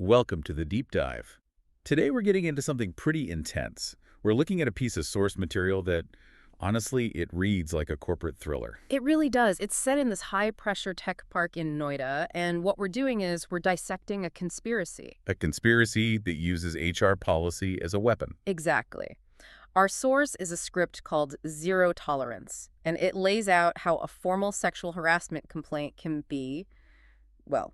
Welcome to the deep dive. Today we're getting into something pretty intense. We're looking at a piece of source material that, honestly, it reads like a corporate thriller. It really does. It's set in this high-pressure tech park in Noida, and what we're doing is we're dissecting a conspiracy. A conspiracy that uses HR policy as a weapon. Exactly. Our source is a script called Zero Tolerance, and it lays out how a formal sexual harassment complaint can be, well,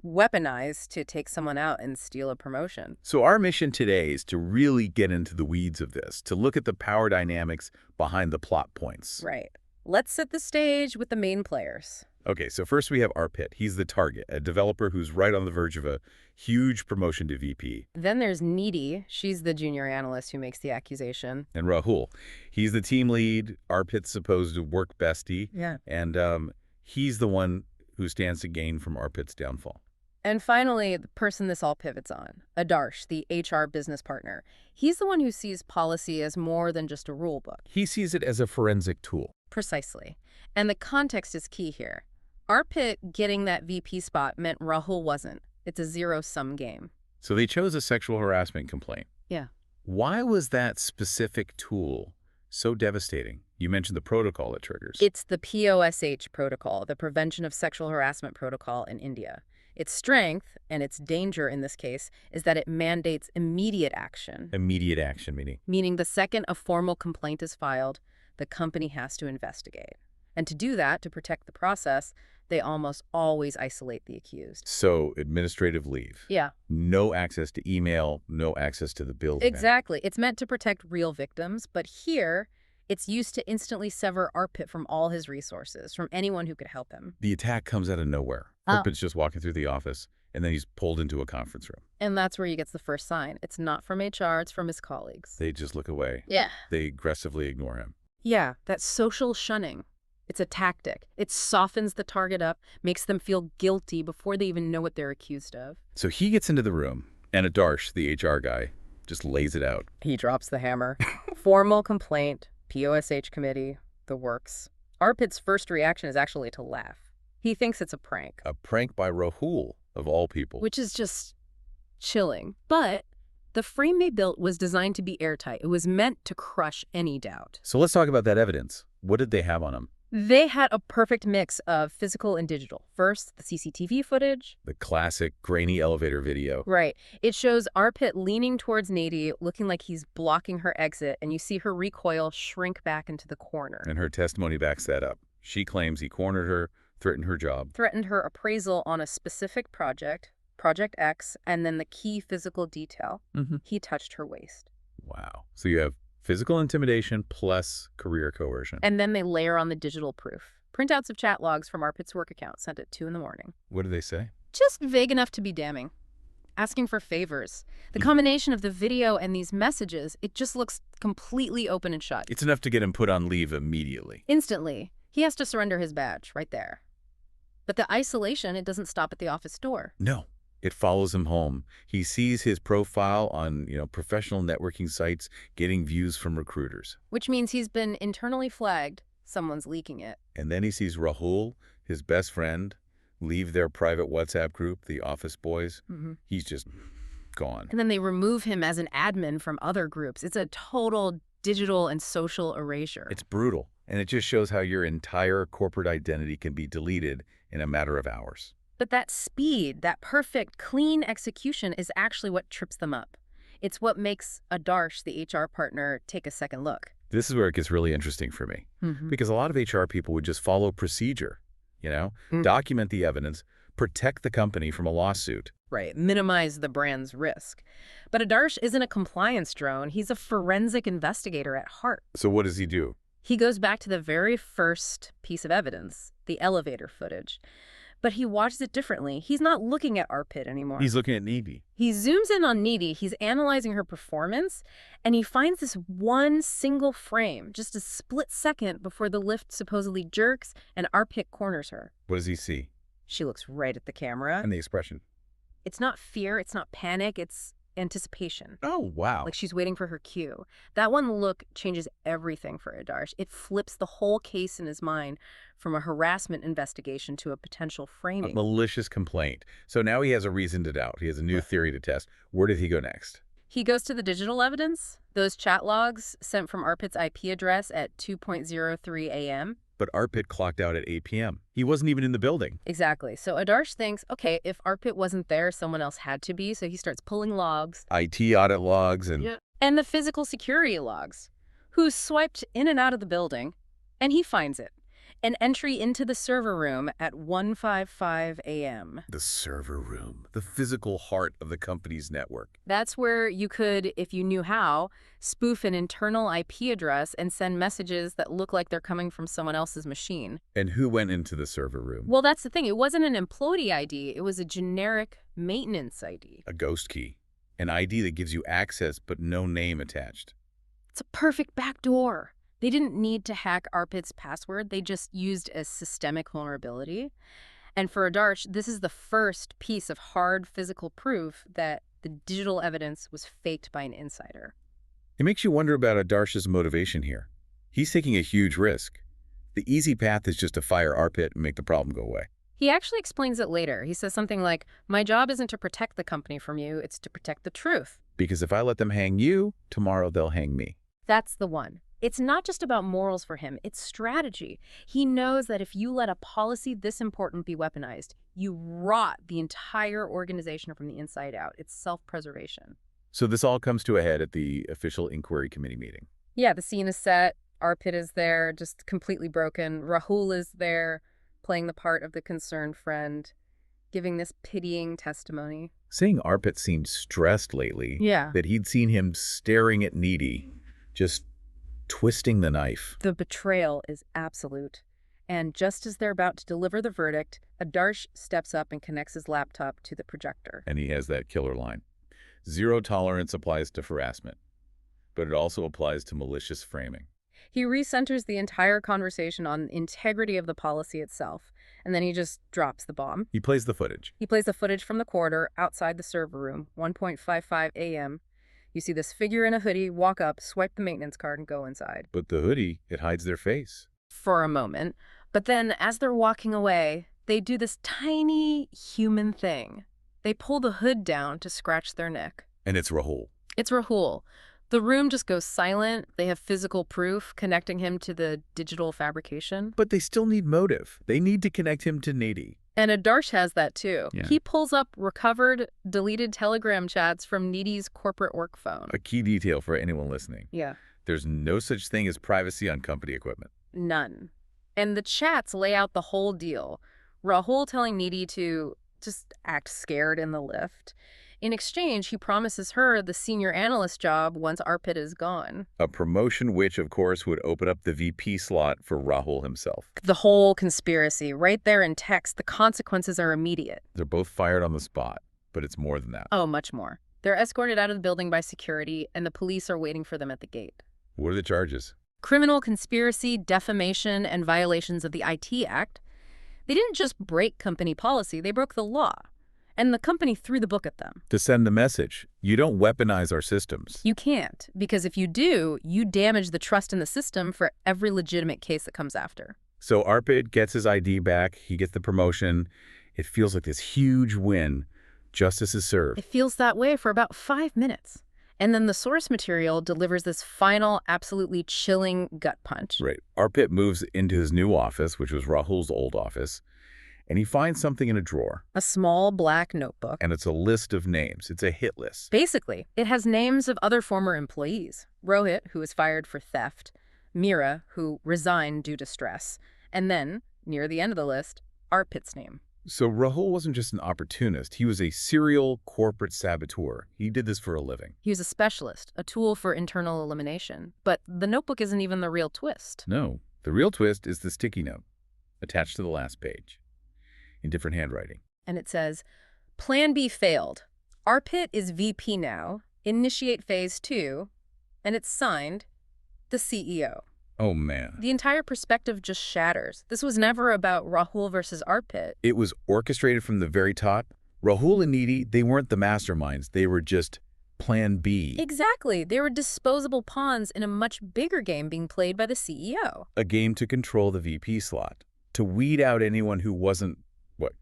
weaponized to take someone out and steal a promotion. So our mission today is to really get into the weeds of this, to look at the power dynamics behind the plot points. Right. Let's set the stage with the main players. Okay, so first we have Arpit. He's the target, a developer who's right on the verge of a huge promotion to VP. Then there's Needy. She's the junior analyst who makes the accusation. And Rahul, he's the team lead, Arpit's supposed work bestie. Yeah. And he's the one who stands to gain from Arpit's downfall. And finally, the person this all pivots on, Adarsh, the HR business partner. He's the one who sees policy as more than just a rule book. He sees it as a forensic tool. Precisely. And the context is key here. Arpit getting that VP spot meant Rahul wasn't. It's a zero-sum game. So they chose a sexual harassment complaint. Yeah. Why was that specific tool so devastating? You mentioned the protocol it triggers. It's the POSH protocol, the Prevention of Sexual Harassment Protocol in India. Its strength, and its danger in this case, is that it mandates immediate action. Immediate action, meaning? Meaning the second a formal complaint is filed, the company has to investigate. And to do that, to protect the process, they almost always isolate the accused. So, administrative leave. Yeah. No access to email, no access to the bills. Exactly. It's meant to protect real victims, but here, it's used to instantly sever Arpit from all his resources, from anyone who could help him. The attack comes out of nowhere. Arpit's just walking through the office, and then he's pulled into a conference room. And that's where he gets the first sign. It's not from HR, it's from his colleagues. They just look away. Yeah. They aggressively ignore him. Yeah, that social shunning. It's a tactic. It softens the target up, makes them feel guilty before they even know what they're accused of. So he gets into the room, and Adarsh, the HR guy, just lays it out. He drops the hammer. Formal complaint, POSH committee, the works. Arpit's first reaction is actually to laugh. He thinks it's a prank. A prank by Rahul, of all people. Which is just chilling. But the frame they built was designed to be airtight. It was meant to crush any doubt. So let's talk about that evidence. What did they have on him? They had a perfect mix of physical and digital. First, the CCTV footage. The classic grainy elevator video. Right. It shows Arpit leaning towards Nady, looking like he's blocking her exit, and you see her recoil shrink back into the corner. And her testimony backs that up. She claims he cornered her, threatened her job. Threatened her appraisal on a specific project, Project X, and then the key physical detail. He touched her waist. Wow. So you have physical intimidation plus career coercion. And then they layer on the digital proof. Printouts of chat logs from Arpit's work account sent at 2 in the morning. What do they say? Just vague enough to be damning. Asking for favors. The combination of the video and these messages, it just looks completely open and shut. It's enough to get him put on leave immediately. Instantly. He has to surrender his badge right there. But the isolation, it doesn't stop at the office door. No. It follows him home. He sees his profile on, professional networking sites getting views from recruiters. Which means he's been internally flagged. Someone's leaking it. And then he sees Rahul, his best friend, leave their private WhatsApp group, the Office Boys. He's just gone. And then they remove him as an admin from other groups. It's a total digital and social erasure. It's brutal. And it just shows how your entire corporate identity can be deleted in a matter of hours. But that speed, that perfect, clean execution is actually what trips them up. It's what makes Adarsh, the HR partner, take a second look. This is where it gets really interesting for me. Because a lot of HR people would just follow procedure, document the evidence, protect the company from a lawsuit. Right, minimize the brand's risk. But Adarsh isn't a compliance drone. He's a forensic investigator at heart. So what does he do? He goes back to the very first piece of evidence, the elevator footage. But he watches it differently. He's not looking at Arpit anymore. He's looking at Needy. He zooms in on Needy. He's analyzing her performance, and he finds this one single frame, just a split second before the lift supposedly jerks and Arpit corners her. What does he see? She looks right at the camera. And the expression. It's not fear. It's not panic. It's anticipation. Oh, wow. Like she's waiting for her cue. That one look changes everything for Adarsh. It flips the whole case in his mind from a harassment investigation to a potential A framing. malicious complaint. So now he has a reason to doubt. He has a new theory to test. Where did he go next? He goes to the digital evidence, those chat logs sent from Arpit's IP address at 2:03 a.m. But Arpit clocked out at 8 p.m. He wasn't even in the building. Exactly. So Adarsh thinks, okay, if Arpit wasn't there, someone else had to be. So he starts pulling logs. IT audit logs and... Yeah. And the physical security logs. Who's swiped in and out of the building, and he finds it. An entry into the server room at 1:55 a.m. The server room, the physical heart of the company's network. That's where you could, if you knew how, spoof an internal IP address and send messages that look like they're coming from someone else's machine. And who went into the server room? Well, that's the thing. It wasn't an employee ID. It was a generic maintenance ID. A ghost key. An ID that gives you access but no name attached. It's a perfect backdoor. They didn't need to hack Arpit's password. They just used a systemic vulnerability. And for Adarsh, this is the first piece of hard physical proof that the digital evidence was faked by an insider. It makes you wonder about Adarsh's motivation here. He's taking a huge risk. The easy path is just to fire Arpit and make the problem go away. He actually explains it later. He says something like, my job isn't to protect the company from you, it's to protect the truth. Because if I let them hang you, tomorrow they'll hang me. That's the one. It's not just about morals for him, it's strategy. He knows that if you let a policy this important be weaponized, you rot the entire organization from the inside out. It's self-preservation. So this all comes to a head at the official inquiry committee meeting. Yeah, the scene is set. Arpit is there, just completely broken. Rahul is there, playing the part of the concerned friend, giving this pitying testimony. Saying Arpit seemed stressed lately. Yeah. That he'd seen him staring at Needy, just twisting the knife. The betrayal is absolute. And just as they're about to deliver the verdict, Adarsh steps up and connects his laptop to the projector. And he has that killer line. Zero tolerance applies to harassment, but it also applies to malicious framing. He recenters the entire conversation on integrity of the policy itself, and then he just drops the bomb. He plays the footage. He plays the footage from the corridor outside the server room, 1:55 a.m. You see this figure in a hoodie walk up, swipe the maintenance card, and go inside. But the hoodie, it hides their face. For a moment. But then, as they're walking away, they do this tiny human thing. They pull the hood down to scratch their neck. And it's Rahul. It's Rahul. The room just goes silent. They have physical proof connecting him to the digital fabrication. But they still need motive. They need to connect him to Needy. And Adarsh has that too. Yeah. He pulls up recovered, deleted Telegram chats from Needy's corporate work phone. A key detail for anyone listening. Yeah. There's no such thing as privacy on company equipment. None. And the chats lay out the whole deal. Rahul telling Needy to just act scared in the lift. In exchange, he promises her the senior analyst job once Arpit is gone. A promotion which, of course, would open up the VP slot for Rahul himself. The whole conspiracy, right there in text, the consequences are immediate. They're both fired on the spot, but it's more than that. Oh, much more. They're escorted out of the building by security, and the police are waiting for them at the gate. What are the charges? Criminal conspiracy, defamation, and violations of the IT Act. They didn't just break company policy, they broke the law. And the company threw the book at them. To send the message, you don't weaponize our systems. You can't, because if you do, you damage the trust in the system for every legitimate case that comes after. So Arpit gets his ID back, he gets the promotion. It feels like this huge win. Justice is served. It feels that way for about 5 minutes. And then the source material delivers this final, absolutely chilling gut punch. Right. Arpit moves into his new office, which was Rahul's old office, and he finds something in a drawer. A small black notebook. And it's a list of names. It's a hit list. Basically, it has names of other former employees. Rohit, who was fired for theft. Meera, who resigned due to stress. And then, near the end of the list, Arpit's name. So Rahul wasn't just an opportunist. He was a serial corporate saboteur. He did this for a living. He was a specialist, a tool for internal elimination. But the notebook isn't even the real twist. No. The real twist is the sticky note attached to the last page in different handwriting. And it says, Plan B failed. Arpit is VP now. Initiate phase 2. And it's signed, the CEO. Oh, man. The entire perspective just shatters. This was never about Rahul versus Arpit. It was orchestrated from the very top. Rahul and Needy, they weren't the masterminds. They were just Plan B, Exactly. They were disposable pawns in a much bigger game being played by the CEO. a game to control the VP slot, to weed out anyone who wasn't,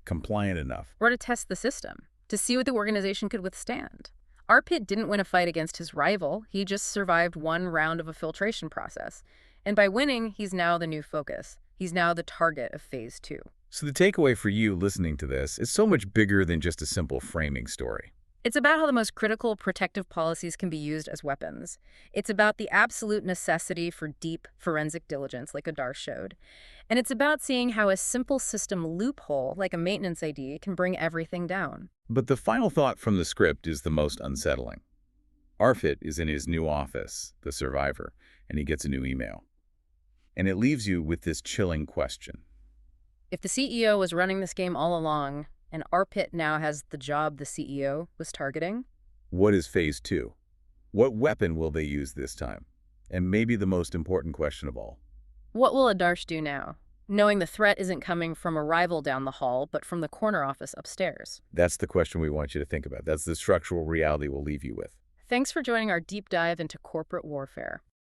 compliant enough. Or to test the system, to see what the organization could withstand. Arpit didn't win a fight against his rival. He just survived one round of a filtration process. And by winning, he's now the new focus. He's now the target of Phase 2. So the takeaway for you listening to this is so much bigger than just a simple framing story. It's about how the most critical protective policies can be used as weapons. It's about the absolute necessity for deep forensic diligence, like Adar showed. And it's about seeing how a simple system loophole, like a maintenance ID, can bring everything down. But the final thought from the script is the most unsettling. Arfit is in his new office, the survivor, and he gets a new email. And it leaves you with this chilling question. If the CEO was running this game all along, and Arpit now has the job the CEO was targeting, What is Phase 2? What weapon will they use this time? And maybe the most important question of all. what will Adarsh do now, knowing the threat isn't coming from a rival down the hall, but from the corner office upstairs? That's the question we want you to think about. That's the structural reality we'll leave you with. Thanks for joining our deep dive into corporate warfare.